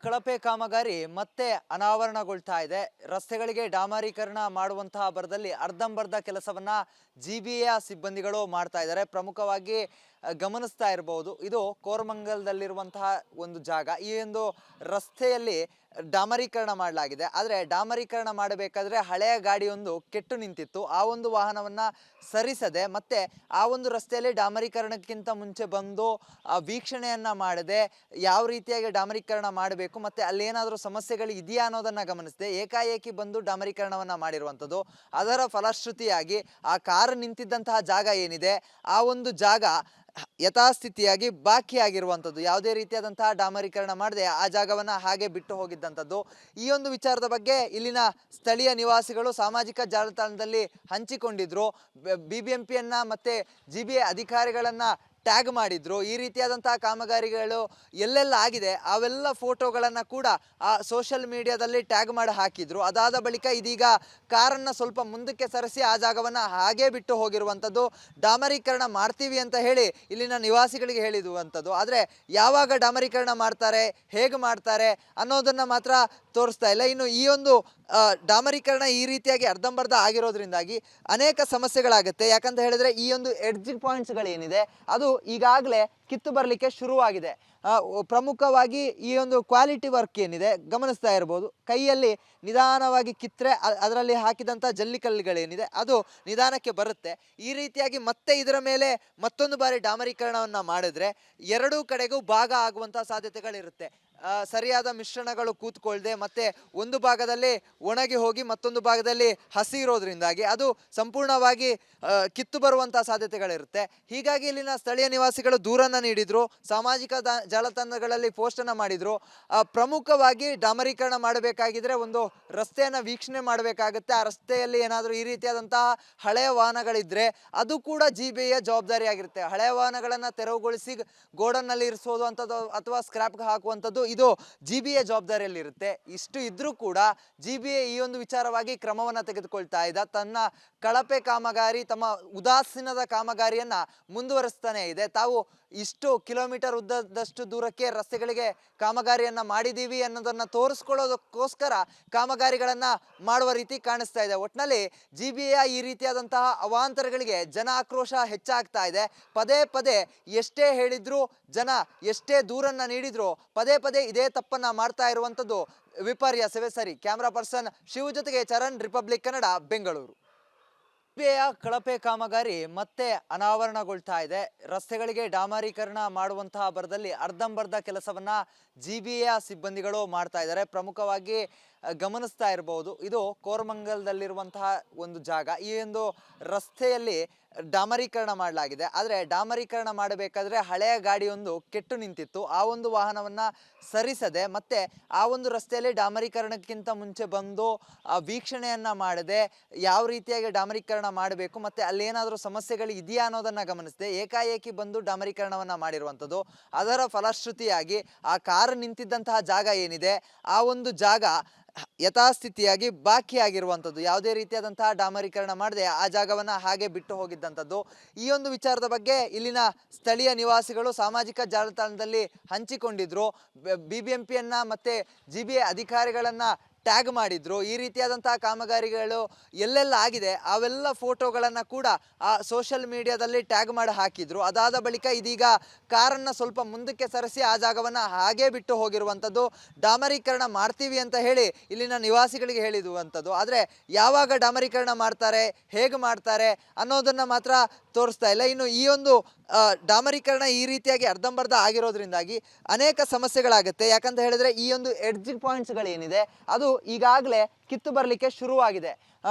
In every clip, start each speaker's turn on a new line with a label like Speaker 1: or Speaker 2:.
Speaker 1: ಕಳಪೆ ಕಾಮಗಾರಿ ಮತ್ತೆ ಅನಾವರಣಗೊಳ್ತಾ ಇದೆ. ರಸ್ತೆಗಳಿಗೆ ಡಾಮರೀಕರಣ ಮಾಡುವಂತಹ ಭರದಲ್ಲಿ ಅರ್ಧಂಬರ್ಧ ಕೆಲಸವನ್ನ ಜಿಬಿಎ ಸಿಬ್ಬಂದಿಗಳು ಮಾಡ್ತಾ ಇದ್ದಾರೆ. ಪ್ರಮುಖವಾಗಿ ಗಮನಿಸ್ತಾ ಇರಬಹುದು, ಇದು ಕೋರಮಂಗಲದಲ್ಲಿರುವಂತಹ ಒಂದು ಜಾಗ. ಈ ಒಂದು ರಸ್ತೆಯಲ್ಲಿ ಡಾಮರೀಕರಣ ಮಾಡಲಾಗಿದೆ. ಆದರೆ ಡಾಮರೀಕರಣ ಮಾಡಬೇಕಾದ್ರೆ ಹಳೆಯ ಗಾಡಿಯೊಂದು ಕೆಟ್ಟು ನಿಂತಿತ್ತು. ಆ ಒಂದು ವಾಹನವನ್ನ ಸರಿಸದೆ ಮತ್ತೆ ಆ ಒಂದು ರಸ್ತೆಯಲ್ಲಿ ಡಾಮರೀಕರಣಕ್ಕಿಂತ ಮುಂಚೆ ಬಂದು ವೀಕ್ಷಣೆಯನ್ನ ಮಾಡದೆ ಯಾವ ರೀತಿಯಾಗಿ ಡಾಮರೀಕರಣ ಮಾಡಬೇಕು ಮತ್ತೆ ಅಲ್ಲೇನಾದರೂ ಸಮಸ್ಯೆಗಳು ಇದೆಯಾ ಅನ್ನೋದನ್ನ ಗಮನಿಸದೆ ಏಕಾಏಕಿ ಬಂದು ಡಾಮರೀಕರಣವನ್ನ ಮಾಡಿರುವಂಥದ್ದು. ಅದರ ಫಲಶ್ರುತಿಯಾಗಿ ಆ ಕಾರು ನಿಂತಿದ್ದಂತಹ ಜಾಗ ಏನಿದೆ, ಆ ಒಂದು ಜಾಗ ಯಥಾಸ್ಥಿತಿಯಾಗಿ ಬಾಕಿ ಆಗಿರುವಂಥದ್ದು. ಯಾವುದೇ ರೀತಿಯಾದಂತಹ ಡಾಮರೀಕರಣ ಮಾಡದೆ ಆ ಜಾಗವನ್ನ ಹಾಗೆ ಬಿಟ್ಟು ಹೋಗಿದ್ದಂಥದ್ದು. ಈ ಒಂದು ವಿಚಾರದ ಬಗ್ಗೆ ಇಲ್ಲಿನ ಸ್ಥಳೀಯ ನಿವಾಸಿಗಳು ಸಾಮಾಜಿಕ ಜಾಲತಾಣದಲ್ಲಿ ಹಂಚಿಕೊಂಡಿದ್ರು. ಬಿಬಿಎಂಪಿಯನ್ನ ಮತ್ತೆ ಜಿಬಿಎ ಅಧಿಕಾರಿಗಳನ್ನ ಟ್ಯಾಗ್ ಮಾಡಿದ್ರು. ಈ ರೀತಿಯಾದಂತಹ ಕಾಮಗಾರಿಗಳು ಎಲ್ಲೆಲ್ಲ ಆಗಿದೆ ಅವೆಲ್ಲ ಫೋಟೋಗಳನ್ನು ಕೂಡ ಆ ಸೋಷಿಯಲ್ ಮೀಡಿಯಾದಲ್ಲಿ ಟ್ಯಾಗ್ ಮಾಡಿ ಹಾಕಿದ್ರು. ಅದಾದ ಬಳಿಕ ಇದೀಗ ಕಾರನ್ನು ಸ್ವಲ್ಪ ಮುಂದಕ್ಕೆ ಸರಿಸಿ ಆ ಜಾಗವನ್ನು ಹಾಗೇ ಬಿಟ್ಟು ಹೋಗಿರುವಂಥದ್ದು. ಡಾಮರೀಕರಣ ಮಾಡ್ತೀವಿ ಅಂತ ಹೇಳಿ ಇಲ್ಲಿನ ನಿವಾಸಿಗಳಿಗೆ ಹೇಳಿರುವಂಥದ್ದು. ಆದರೆ ಯಾವಾಗ ಡಾಮರೀಕರಣ ಮಾಡ್ತಾರೆ, ಹೇಗೆ ಮಾಡ್ತಾರೆ ಅನ್ನೋದನ್ನು ಮಾತ್ರ ತೋರಿಸ್ತಾ ಇಲ್ಲ. ಇನ್ನು ಈ ಒಂದು ಡಾಮರೀಕರಣ ಈ ರೀತಿಯಾಗಿ ಅರ್ಧಂಬರ್ಧ ಆಗಿರೋದ್ರಿಂದಾಗಿ ಅನೇಕ ಸಮಸ್ಯೆಗಳಾಗುತ್ತೆ. ಯಾಕಂತ ಹೇಳಿದ್ರೆ ಈ ಒಂದು ಎಡ್ಜ್ ಪಾಯಿಂಟ್ಸ್ಗಳೇನಿದೆ ಅದು ಈಗಾಗಲೇ ಕಿತ್ತು ಬರಲಿಕ್ಕೆ ಶುರುವಾಗಿದೆ. ಪ್ರಮುಖವಾಗಿ ಈ ಒಂದು ಕ್ವಾಲಿಟಿ ವರ್ಕ್ ಏನಿದೆ ಗಮನಿಸ್ತಾ ಇರ್ಬೋದು. ಕೈಯಲ್ಲಿ ನಿಧಾನವಾಗಿ ಕಿತ್ತರೆ ಅದರಲ್ಲಿ ಹಾಕಿದಂಥ ಜಲ್ಲಿಕಲ್ಲುಗಳೇನಿದೆ ಅದು ನಿಧಾನಕ್ಕೆ ಬರುತ್ತೆ. ಈ ರೀತಿಯಾಗಿ ಮತ್ತೆ ಇದರ ಮೇಲೆ ಮತ್ತೊಂದು ಬಾರಿ ಡಾಮರೀಕರಣವನ್ನು ಮಾಡಿದ್ರೆ ಎರಡೂ ಕಡೆಗೂ ಭಾಗ ಆಗುವಂಥ ಸಾಧ್ಯತೆಗಳಿರುತ್ತೆ. ಸರಿಯಾದ ಮಿಶ್ರಣಗಳು ಕೂತ್ಕೊಳ್ದೆ ಮತ್ತೆ ಒಂದು ಭಾಗದಲ್ಲಿ ಒಣಗಿ ಹೋಗಿ ಮತ್ತೊಂದು ಭಾಗದಲ್ಲಿ ಹಸಿ ಇರೋದ್ರಿಂದಾಗಿ ಅದು ಸಂಪೂರ್ಣವಾಗಿ ಕಿತ್ತು ಬರುವಂತಹ ಸಾಧ್ಯತೆಗಳಿರುತ್ತೆ. ಹೀಗಾಗಿ ಇಲ್ಲಿನ ಸ್ಥಳೀಯ ನಿವಾಸಿಗಳು ದೂರನ್ನ ನೀಡಿದ್ರು, ಸಾಮಾಜಿಕ ಜಾಲತಾಣಗಳಲ್ಲಿ ಪೋಸ್ಟ್ ಅನ್ನ ಮಾಡಿದ್ರು. ಪ್ರಮುಖವಾಗಿ ಡಾಮರೀಕರಣ ಮಾಡಬೇಕಾಗಿದ್ರೆ ಒಂದು ರಸ್ತೆಯನ್ನ ವೀಕ್ಷಣೆ ಮಾಡಬೇಕಾಗುತ್ತೆ. ಆ ರಸ್ತೆಯಲ್ಲಿ ಏನಾದರೂ ಈ ರೀತಿಯಾದಂತಹ ಹಳೆಯ ವಾಹನಗಳಿದ್ರೆ ಅದು ಕೂಡ ಜಿಬಿಎ ಜವಾಬ್ದಾರಿ ಆಗಿರುತ್ತೆ. ಹಳೆಯ ವಾಹನಗಳನ್ನ ತೆರವುಗೊಳಿಸಿ ಗೋಡನ್ನಲ್ಲಿ ಇರಿಸೋದು ಅಂತದ್ದು ಅಥವಾ ಸ್ಕ್ರಾಪ್ಗೆ ಹಾಕುವಂಥದ್ದು ಇದು ಜಿಬಿಎ ಜವಾಬ್ದಾರಿಯಲ್ಲಿ ಇರುತ್ತೆ. ಇಷ್ಟು ಇದ್ರೂ ಕೂಡ ಜಿಬಿಎ ಈ ಒಂದು ವಿಚಾರವಾಗಿ ಕ್ರಮವನ್ನ ತೆಗೆದುಕೊಳ್ತಾ ಇದೆ. ತನ್ನ ಕಳಪೆ ಕಾಮಗಾರಿ, ತಮ್ಮ ಉದಾಸೀನದ ಕಾಮಗಾರಿಯನ್ನ ಮುಂದುವರಿಸ್ತಾನೆ ಇದೆ. ತಾವು ಇಷ್ಟು ಕಿಲೋಮೀಟರ್ ಉದ್ದದಷ್ಟು ದೂರಕ್ಕೆ ರಸ್ತೆಗಳಿಗೆ ಕಾಮಗಾರಿಯನ್ನ ಮಾಡಿದೀವಿ ಅನ್ನೋದನ್ನ ತೋರಿಸ್ಕೊಳ್ಳೋದಕ್ಕೋಸ್ಕರ ಕಾಮಗಾರಿಗಳನ್ನ ಮಾಡುವ ರೀತಿ ಕಾಣಿಸ್ತಾ ಇದೆ. ಒಟ್ಟಿನಲ್ಲಿ ಜಿಬಿಎ ಈ ರೀತಿಯಾದಂತಹ ಅವಾಂತರಗಳಿಗೆ ಜನ ಆಕ್ರೋಶ ಹೆಚ್ಚಾಗ್ತಾ ಇದೆ. ಪದೇ ಪದೇ ಎಷ್ಟೇ ಹೇಳಿದ್ರು, ಜನ ಎಷ್ಟೇ ದೂರನ್ನ ನೀಡಿದ್ರು ಪದೇ ಪದೇ ಇದೇ ತಪ್ಪನ್ನ ಮಾಡ್ತಾ ಇರುವಂಥದ್ದು ವಿಪರ್ಯಾಸವೇ ಸರಿ. ಕ್ಯಾಮ್ರಾ ಪರ್ಸನ್ ಶಿವ ಜೊತೆಗೆ ಚರಣ್, ರಿಪಬ್ಲಿಕ್ ಕನ್ನಡ, ಬೆಂಗಳೂರು. ಜಿಬಿಎಯ ಕಳಪೆ ಕಾಮಗಾರಿ ಮತ್ತೆ ಅನಾವರಣಗೊಳ್ತಾ ಇದೆ. ರಸ್ತೆಗಳಿಗೆ ಡಾಮರೀಕರಣ ಮಾಡುವಂತಹ ಭರದಲ್ಲಿ ಅರ್ಧಂಬರ್ಧ ಕೆಲಸವನ್ನ ಜಿಬಿಎ ಸಿಬ್ಬಂದಿಗಳು ಮಾಡ್ತಾ ಇದ್ದಾರೆ. ಪ್ರಮುಖವಾಗಿ ಗಮನಿಸ್ತಾ ಇರಬಹುದು, ಇದು ಕೋರಮಂಗಲದಲ್ಲಿರುವಂತಹ ಒಂದು ಜಾಗ. ಈ ಒಂದು ರಸ್ತೆಯಲ್ಲಿ ಡಾಮರೀಕರಣ ಮಾಡಲಾಗಿದೆ. ಆದರೆ ಡಾಮರೀಕರಣ ಮಾಡಬೇಕಾದ್ರೆ ಹಳೆಯ ಗಾಡಿಯೊಂದು ಕೆಟ್ಟು ನಿಂತಿತ್ತು. ಆ ಒಂದು ವಾಹನವನ್ನ ಸರಿಸದೆ ಮತ್ತೆ ಆ ಒಂದು ರಸ್ತೆಯಲ್ಲಿ ಡಾಮರೀಕರಣಕ್ಕಿಂತ ಮುಂಚೆ ಬಂದು ವೀಕ್ಷಣೆಯನ್ನ ಮಾಡದೆ ಯಾವ ರೀತಿಯಾಗಿ ಡಾಮರೀಕರಣ ಮಾಡಬೇಕು ಮತ್ತೆ ಅಲ್ಲೇನಾದರೂ ಸಮಸ್ಯೆಗಳು ಇದೆಯಾ ಅನ್ನೋದನ್ನ ಗಮನಿಸದೆ ಏಕಾಏಕಿ ಬಂದು ಡಾಮರೀಕರಣವನ್ನ ಮಾಡಿರುವಂಥದ್ದು. ಅದರ ಫಲಶ್ರುತಿಯಾಗಿ ಆ ಕಾರು ನಿಂತಿದ್ದಂತಹ ಜಾಗ ಏನಿದೆ, ಆ ಒಂದು ಜಾಗ ಯಥಾಸ್ಥಿತಿಯಾಗಿ ಬಾಕಿ ಆಗಿರುವಂಥದ್ದು. ಯಾವುದೇ ರೀತಿಯಾದಂತಹ ಡಾಮರೀಕರಣ ಮಾಡದೆ ಆ ಜಾಗವನ್ನ ಹಾಗೆ ಬಿಟ್ಟು ಹೋಗಿದ್ದಂಥದ್ದು. ಈ ಒಂದು ವಿಚಾರದ ಬಗ್ಗೆ ಇಲ್ಲಿನ ಸ್ಥಳೀಯ ನಿವಾಸಿಗಳು ಸಾಮಾಜಿಕ ಜಾಲತಾಣದಲ್ಲಿ ಹಂಚಿಕೊಂಡಿದ್ರು. ಬಿಬಿಎಂಪಿಯನ್ನ ಮತ್ತೆ ಜಿಬಿಎ ಅಧಿಕಾರಿಗಳನ್ನ ಟ್ಯಾಗ್ ಮಾಡಿದ್ರು. ಈ ರೀತಿಯಾದಂತಹ ಕಾಮಗಾರಿಗಳು ಎಲ್ಲೆಲ್ಲ ಆಗಿದೆ ಅವೆಲ್ಲ ಫೋಟೋಗಳನ್ನು ಕೂಡ ಆ ಸೋಷಿಯಲ್ ಮೀಡಿಯಾದಲ್ಲಿ ಟ್ಯಾಗ್ ಮಾಡಿ ಹಾಕಿದ್ರು. ಅದಾದ ಬಳಿಕ ಇದೀಗ ಕಾರನ್ನು ಸ್ವಲ್ಪ ಮುಂದಕ್ಕೆ ಸರಿಸಿ ಆ ಜಾಗವನ್ನು ಹಾಗೇ ಬಿಟ್ಟು ಹೋಗಿರುವಂಥದ್ದು. ಡಾಮರೀಕರಣ ಮಾಡ್ತೀವಿ ಅಂತ ಹೇಳಿ ಇಲ್ಲಿನ ನಿವಾಸಿಗಳಿಗೆ ಹೇಳಿರುವಂಥದ್ದು. ಆದರೆ ಯಾವಾಗ ಡಾಮರೀಕರಣ ಮಾಡ್ತಾರೆ, ಹೇಗೆ ಮಾಡ್ತಾರೆ ಅನ್ನೋದನ್ನು ಮಾತ್ರ ತೋರಿಸ್ತಾ ಇಲ್ಲ. ಇನ್ನು ಈ ಒಂದು ಡಾಮರೀಕರಣ ಈ ರೀತಿಯಾಗಿ ಅರ್ಧಂಬರ್ಧ ಆಗಿರೋದ್ರಿಂದಾಗಿ ಅನೇಕ ಸಮಸ್ಯೆಗಳಾಗುತ್ತೆ. ಯಾಕಂತ ಹೇಳಿದ್ರೆ ಈ ಒಂದು ಎಡ್ಜ್ ಪಾಯಿಂಟ್ಸ್ಗಳೇನಿದೆ ಅದು ಈಗಾಗಲೇ ಕಿತ್ತು ಬರಲಿಕ್ಕೆ ಶುರುವಾಗಿದೆ.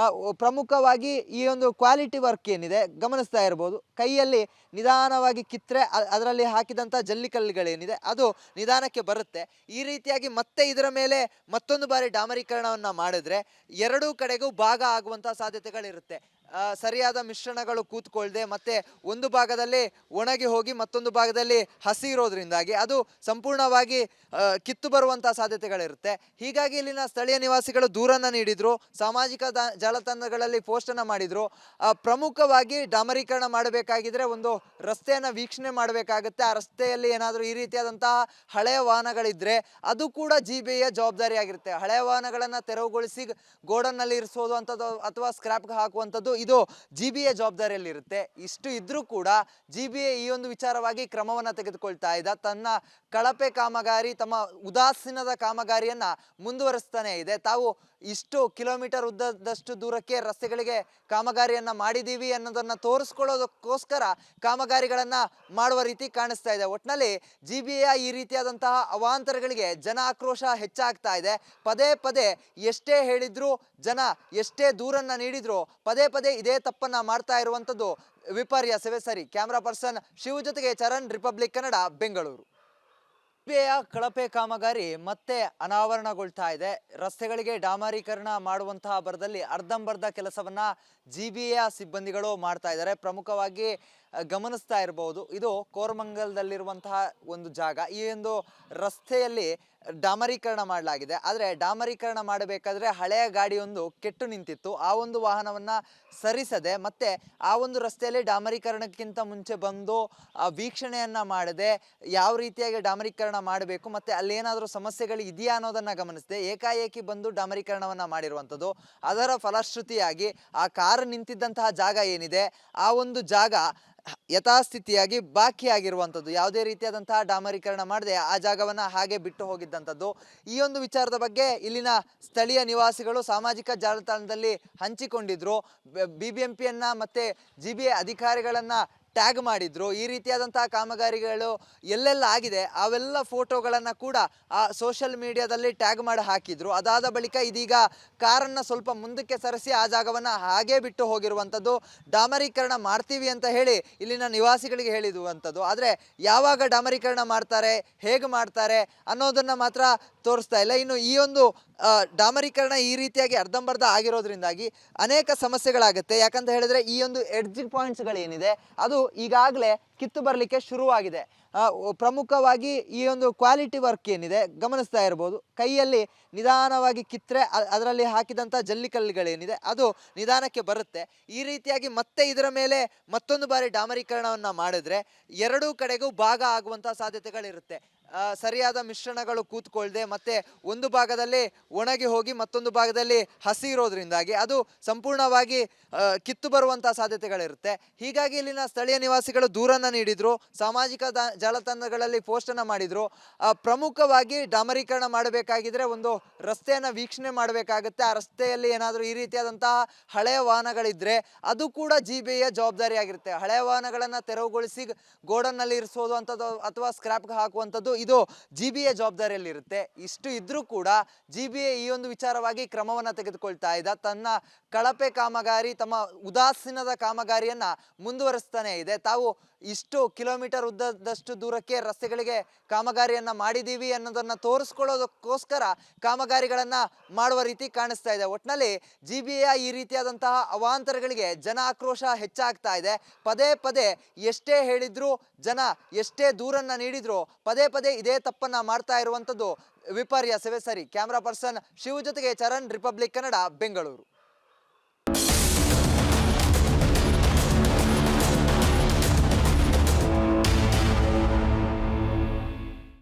Speaker 1: ಪ್ರಮುಖವಾಗಿ ಈ ಒಂದು ಕ್ವಾಲಿಟಿ ವರ್ಕ್ ಏನಿದೆ ಗಮನಿಸ್ತಾ ಇರ್ಬೋದು. ಕೈಯಲ್ಲಿ ನಿಧಾನವಾಗಿ ಕಿತ್ತರೆ ಅದರಲ್ಲಿ ಹಾಕಿದಂಥ ಜಲ್ಲಿಕಲ್ಲುಗಳೇನಿದೆ ಅದು ನಿಧಾನಕ್ಕೆ ಬರುತ್ತೆ. ಈ ರೀತಿಯಾಗಿ ಮತ್ತೆ ಇದರ ಮೇಲೆ ಮತ್ತೊಂದು ಬಾರಿ ಡಾಮರೀಕರಣವನ್ನು ಮಾಡಿದ್ರೆ ಎರಡೂ ಕಡೆಗೂ ಭಾಗ ಆಗುವಂಥ ಸಾಧ್ಯತೆಗಳಿರುತ್ತೆ. ಸರಿಯಾದ ಮಿಶ್ರಣಗಳು ಕೂತ್ಕೊಳ್ದೆ ಮತ್ತೆ ಒಂದು ಭಾಗದಲ್ಲಿ ಒಣಗಿ ಹೋಗಿ ಮತ್ತೊಂದು ಭಾಗದಲ್ಲಿ ಹಸಿ ಇರೋದ್ರಿಂದಾಗಿ ಅದು ಸಂಪೂರ್ಣವಾಗಿ ಕಿತ್ತು ಬರುವಂತಹ ಸಾಧ್ಯತೆಗಳಿರುತ್ತೆ. ಹೀಗಾಗಿ ಇಲ್ಲಿನ ಸ್ಥಳೀಯ ನಿವಾಸಿಗಳು ದೂರನ್ನ ನೀಡಿದ್ರು, ಸಾಮಾಜಿಕ ಜಾಲತಾಣಗಳಲ್ಲಿ ಪೋಸ್ಟ್ ಅನ್ನ ಮಾಡಿದ್ರು. ಪ್ರಮುಖವಾಗಿ ಡಾಮರೀಕರಣ ಮಾಡಬೇಕಾಗಿದ್ರೆ ಒಂದು ರಸ್ತೆಯನ್ನ ವೀಕ್ಷಣೆ ಮಾಡಬೇಕಾಗುತ್ತೆ. ಆ ರಸ್ತೆಯಲ್ಲಿ ಏನಾದರೂ ಈ ರೀತಿಯಾದಂತಹ ಹಳೆಯ ವಾಹನಗಳಿದ್ರೆ ಅದು ಕೂಡ ಜಿಬಿಎಯ ಜವಾಬ್ದಾರಿಯಾಗಿರುತ್ತೆ. ಹಳೆಯ ವಾಹನಗಳನ್ನ ತೆರವುಗೊಳಿಸಿ ಗೋಡನ್ನಲ್ಲಿ ಇರಿಸೋದು ಅಂತದ್ದು ಅಥವಾ ಸ್ಕ್ರಾಪ್ಗೆ ಹಾಕುವಂಥದ್ದು ಇದು ಜಿಬಿಎ ಜವಾಬ್ದಾರಿಯಲ್ಲಿ ಇರುತ್ತೆ. ಇಷ್ಟು ಇದ್ರೂ ಕೂಡ ಜಿಬಿಎ ಈ ಒಂದು ವಿಚಾರವಾಗಿ ಕ್ರಮವನ್ನ ತೆಗೆದುಕೊಳ್ತಾ ಇದೆ. ತನ್ನ ಕಳಪೆ ಕಾಮಗಾರಿ, ತಮ್ಮ ಉದಾಸೀನದ ಕಾಮಗಾರಿಯನ್ನ ಮುಂದುವರಿಸ್ತಾನೆ ಇದೆ. ತಾವು ಇಷ್ಟು ಕಿಲೋಮೀಟರ್ ಉದ್ದದಷ್ಟು ದೂರಕ್ಕೆ ರಸ್ತೆಗಳಿಗೆ ಕಾಮಗಾರಿಯನ್ನ ಮಾಡಿದೀವಿ ಅನ್ನೋದನ್ನ ತೋರಿಸ್ಕೊಳ್ಳೋದಕ್ಕೋಸ್ಕರ ಕಾಮಗಾರಿಗಳನ್ನ ಮಾಡುವ ರೀತಿ ಕಾಣಿಸ್ತಾ ಇದೆ. ಒಟ್ನಲ್ಲಿ ಜಿಬಿಎ ಈ ರೀತಿಯಾದಂತಹ ಅವಾಂತರಗಳಿಗೆ ಜನ ಆಕ್ರೋಶ ಹೆಚ್ಚಾಗ್ತಾ ಇದೆ. ಪದೇ ಪದೇ ಎಷ್ಟೇ ಹೇಳಿದ್ರು, ಜನ ಎಷ್ಟೇ ದೂರನ್ನ ನೀಡಿದ್ರು ಪದೇ ಪದೇ ಇದೇ ತಪ್ಪನ್ನ ಮಾಡ್ತಾ ಇರುವಂತದ್ದು ವಿಪರ್ಯಾಸವೇ ಸರಿ. ಕ್ಯಾಮ್ರಾ ಪರ್ಸನ್ ಶಿವ ಜೊತೆಗೆ ಚರಣ್, ರಿಪಬ್ಲಿಕ್ ಕನ್ನಡ, ಬೆಂಗಳೂರು. ಜಿಬಿಎಯ ಕಳಪೆ ಕಾಮಗಾರಿ ಮತ್ತೆ ಅನಾವರಣಗೊಳ್ತಾ ಇದೆ. ರಸ್ತೆಗಳಿಗೆ ಡಾಮರೀಕರಣ ಮಾಡುವಂತಹ ಭರದಲ್ಲಿ ಅರ್ಧಂಬರ್ಧ ಕೆಲಸವನ್ನ ಜಿಬಿಎಯ ಸಿಬ್ಬಂದಿಗಳು ಮಾಡ್ತಾ ಇದ್ದಾರೆ. ಪ್ರಮುಖವಾಗಿ ಗಮನಿಸ್ತಾ ಇರಬಹುದು, ಇದು ಕೋರಮಂಗಲದಲ್ಲಿರುವಂತಹ ಒಂದು ಜಾಗ. ಈ ಒಂದು ರಸ್ತೆಯಲ್ಲಿ ಡಾಮರೀಕರಣ ಮಾಡಲಾಗಿದೆ. ಆದರೆ ಡಾಮರೀಕರಣ ಮಾಡಬೇಕಾದ್ರೆ ಹಳೆಯ ಗಾಡಿಯೊಂದು ಕೆಟ್ಟು ನಿಂತಿತ್ತು. ಆ ಒಂದು ವಾಹನವನ್ನ ಸರಿಸದೆ ಮತ್ತೆ ಆ ಒಂದು ರಸ್ತೆಯಲ್ಲಿ ಡಾಮರೀಕರಣಕ್ಕಿಂತ ಮುಂಚೆ ಬಂದು ವೀಕ್ಷಣೆಯನ್ನ ಮಾಡದೆ ಯಾವ ರೀತಿಯಾಗಿ ಡಾಮರೀಕರಣ ಮಾಡಬೇಕು ಮತ್ತೆ ಅಲ್ಲೇನಾದರೂ ಸಮಸ್ಯೆಗಳು ಇದೆಯಾ ಅನ್ನೋದನ್ನ ಗಮನಿಸದೆ ಏಕಾಏಕಿ ಬಂದು ಡಾಮರೀಕರಣವನ್ನ ಮಾಡಿರುವಂಥದ್ದು. ಅದರ ಫಲಶ್ರುತಿಯಾಗಿ ಆ ಕಾರು ನಿಂತಿದ್ದಂತಹ ಜಾಗ ಏನಿದೆ ಆ ಒಂದು ಜಾಗ ಯಥಾಸ್ಥಿತಿಯಾಗಿ ಬಾಕಿ ಆಗಿರುವಂಥದ್ದು. ಯಾವುದೇ ರೀತಿಯಾದಂತಹ ಡಾಮರೀಕರಣ ಮಾಡದೆ ಆ ಜಾಗವನ್ನ ಹಾಗೆ ಬಿಟ್ಟು ಹೋಗಿದ್ದಂಥದ್ದು. ಈ ಒಂದು ವಿಚಾರದ ಬಗ್ಗೆ ಇಲ್ಲಿನ ಸ್ಥಳೀಯ ನಿವಾಸಿಗಳು ಸಾಮಾಜಿಕ ಜಾಲತಾಣದಲ್ಲಿ ಹಂಚಿಕೊಂಡಿದ್ರು. ಬಿಬಿಎಂಪಿಯನ್ನ ಮತ್ತೆ ಜಿಬಿಎ ಅಧಿಕಾರಿಗಳನ್ನ ಟ್ಯಾಗ್ ಮಾಡಿದ್ರು. ಈ ರೀತಿಯಾದಂತಹ ಕಾಮಗಾರಿಗಳು ಎಲ್ಲೆಲ್ಲ ಆಗಿದೆ ಅವೆಲ್ಲ ಫೋಟೋಗಳನ್ನು ಕೂಡ ಆ ಸೋಷಿಯಲ್ ಮೀಡಿಯಾದಲ್ಲಿ ಟ್ಯಾಗ್ ಮಾಡಿ ಹಾಕಿದ್ರು. ಅದಾದ ಬಳಿಕ ಇದೀಗ ಕಾರನ್ನು ಸ್ವಲ್ಪ ಮುಂದಕ್ಕೆ ಸರಿಸಿ ಆ ಜಾಗವನ್ನು ಹಾಗೇ ಬಿಟ್ಟು ಹೋಗಿರುವಂಥದ್ದು. ಡಾಮರೀಕರಣ ಮಾಡ್ತೀವಿ ಅಂತ ಹೇಳಿ ಇಲ್ಲಿನ ನಿವಾಸಿಗಳಿಗೆ ಹೇಳಿರುವಂಥದ್ದು. ಆದರೆ ಯಾವಾಗ ಡಾಮರೀಕರಣ ಮಾಡ್ತಾರೆ, ಹೇಗೆ ಮಾಡ್ತಾರೆ ಅನ್ನೋದನ್ನು ಮಾತ್ರ ತೋರಿಸ್ತಾ ಇಲ್ಲ. ಇನ್ನು ಈ ಒಂದು ಡಾಮರೀಕರಣ ಈ ರೀತಿಯಾಗಿ ಅರ್ಧಂಬರ್ಧ ಆಗಿರೋದ್ರಿಂದಾಗಿ ಅನೇಕ ಸಮಸ್ಯೆಗಳಾಗುತ್ತೆ. ಯಾಕಂತ ಹೇಳಿದ್ರೆ ಈ ಒಂದು ಎಡ್ಜ್ ಪಾಯಿಂಟ್ಸ್ಗಳೇನಿದೆ ಅದು ಈಗಾಗಲೇ ಕಿತ್ತು ಬರಲಿಕ್ಕೆ ಶುರುವಾಗಿದೆ. ಪ್ರಮುಖವಾಗಿ ಈ ಒಂದು ಕ್ವಾಲಿಟಿ ವರ್ಕ್ ಏನಿದೆ ಗಮನಿಸ್ತಾ ಇರ್ಬೋದು. ಕೈಯಲ್ಲಿ ನಿಧಾನವಾಗಿ ಕಿತ್ತರೆ ಅದರಲ್ಲಿ ಹಾಕಿದಂಥ ಜಲ್ಲಿಕಲ್ಲುಗಳೇನಿದೆ ಅದು ನಿಧಾನಕ್ಕೆ ಬರುತ್ತೆ. ಈ ರೀತಿಯಾಗಿ ಮತ್ತೆ ಇದರ ಮೇಲೆ ಮತ್ತೊಂದು ಬಾರಿ ಡಾಮರೀಕರಣವನ್ನು ಮಾಡಿದ್ರೆ ಎರಡೂ ಕಡೆಗೂ ಭಾಗ ಆಗುವಂಥ ಸಾಧ್ಯತೆಗಳಿರುತ್ತೆ. ಸರಿಯಾದ ಮಿಶ್ರಣಗಳು ಕೂತ್ಕೊಳ್ದೆ ಮತ್ತೆ ಒಂದು ಭಾಗದಲ್ಲಿ ಒಣಗಿ ಹೋಗಿ ಮತ್ತೊಂದು ಭಾಗದಲ್ಲಿ ಹಸಿ ಇರೋದ್ರಿಂದಾಗಿ ಅದು ಸಂಪೂರ್ಣವಾಗಿ ಕಿತ್ತು ಬರುವಂತಹ ಸಾಧ್ಯತೆಗಳಿರುತ್ತೆ. ಹೀಗಾಗಿ ಇಲ್ಲಿನ ಸ್ಥಳೀಯ ನಿವಾಸಿಗಳು ದೂರನ್ನ ನೀಡಿದ್ರು, ಸಾಮಾಜಿಕ ಜಾಲತಾಣಗಳಲ್ಲಿ ಪೋಸ್ಟ್ ಅನ್ನ ಮಾಡಿದ್ರು. ಪ್ರಮುಖವಾಗಿ ಡಾಮರೀಕರಣ ಮಾಡಬೇಕಾಗಿದ್ರೆ ಒಂದು ರಸ್ತೆಯನ್ನ ವೀಕ್ಷಣೆ ಮಾಡಬೇಕಾಗುತ್ತೆ. ಆ ರಸ್ತೆಯಲ್ಲಿ ಏನಾದರೂ ಈ ರೀತಿಯಾದಂತಹ ಹಳೆಯ ವಾಹನಗಳಿದ್ರೆ ಅದು ಕೂಡ ಜಿಬಿಎಯ ಜವಾಬ್ದಾರಿಯಾಗಿರುತ್ತೆ. ಹಳೆಯ ವಾಹನಗಳನ್ನ ತೆರವುಗೊಳಿಸಿ ಗೋಡನ್ನಲ್ಲಿ ಇರಿಸೋದು ಅಂತದ್ದು ಅಥವಾ ಸ್ಕ್ರಾಪ್ಗೆ ಹಾಕುವಂಥದ್ದು ಇದು ಜಿಬಿಎ ಜವಾಬ್ದಾರಿಯಲ್ಲಿ ಇರುತ್ತೆ. ಇಷ್ಟು ಇದ್ರೂ ಕೂಡ ಜಿಬಿಎ ಈ ಒಂದು ವಿಚಾರವಾಗಿ ಕ್ರಮವನ್ನ ತೆಗೆದುಕೊಳ್ತಾ ಇದೆ. ತನ್ನ ಕಳಪೆ ಕಾಮಗಾರಿ, ತಮ್ಮ ಉದಾಸೀನದ ಕಾಮಗಾರಿಯನ್ನ ಮುಂದುವರಿಸ್ತಾನೆ ಇದೆ. ತಾವು ಇಷ್ಟು ಕಿಲೋಮೀಟರ್ ಉದ್ದದಷ್ಟು ದೂರಕ್ಕೆ ರಸ್ತೆಗಳಿಗೆ ಕಾಮಗಾರಿಯನ್ನ ಮಾಡಿದೀವಿ ಅನ್ನೋದನ್ನ ತೋರಿಸ್ಕೊಳ್ಳೋದಕ್ಕೋಸ್ಕರ ಕಾಮಗಾರಿಗಳನ್ನ ಮಾಡುವ ರೀತಿ ಕಾಣಿಸ್ತಾ ಇದೆ. ಒಟ್ನಲ್ಲಿ ಜಿಬಿಎ ಈ ರೀತಿಯಾದಂತಹ ಅವಾಂತರಗಳಿಗೆ ಜನ ಆಕ್ರೋಶ ಹೆಚ್ಚಾಗ್ತಾ ಇದೆ. ಪದೇ ಪದೇ ಎಷ್ಟೇ ಹೇಳಿದ್ರು, ಜನ ಎಷ್ಟೇ ದೂರನ್ನ ನೀಡಿದ್ರು ಪದೇ ಪದೇ ಇದೇ ತಪ್ಪನ್ನ ಮಾಡ್ತಾ ಇರುವಂಥದ್ದು ವಿಪರ್ಯಾಸವೇ ಸರಿ. ಕ್ಯಾಮ್ರಾ ಪರ್ಸನ್ ಶಿವ ಜೊತೆಗೆ ಚರಣ್, ರಿಪಬ್ಲಿಕ್ ಕನ್ನಡ, ಬೆಂಗಳೂರು.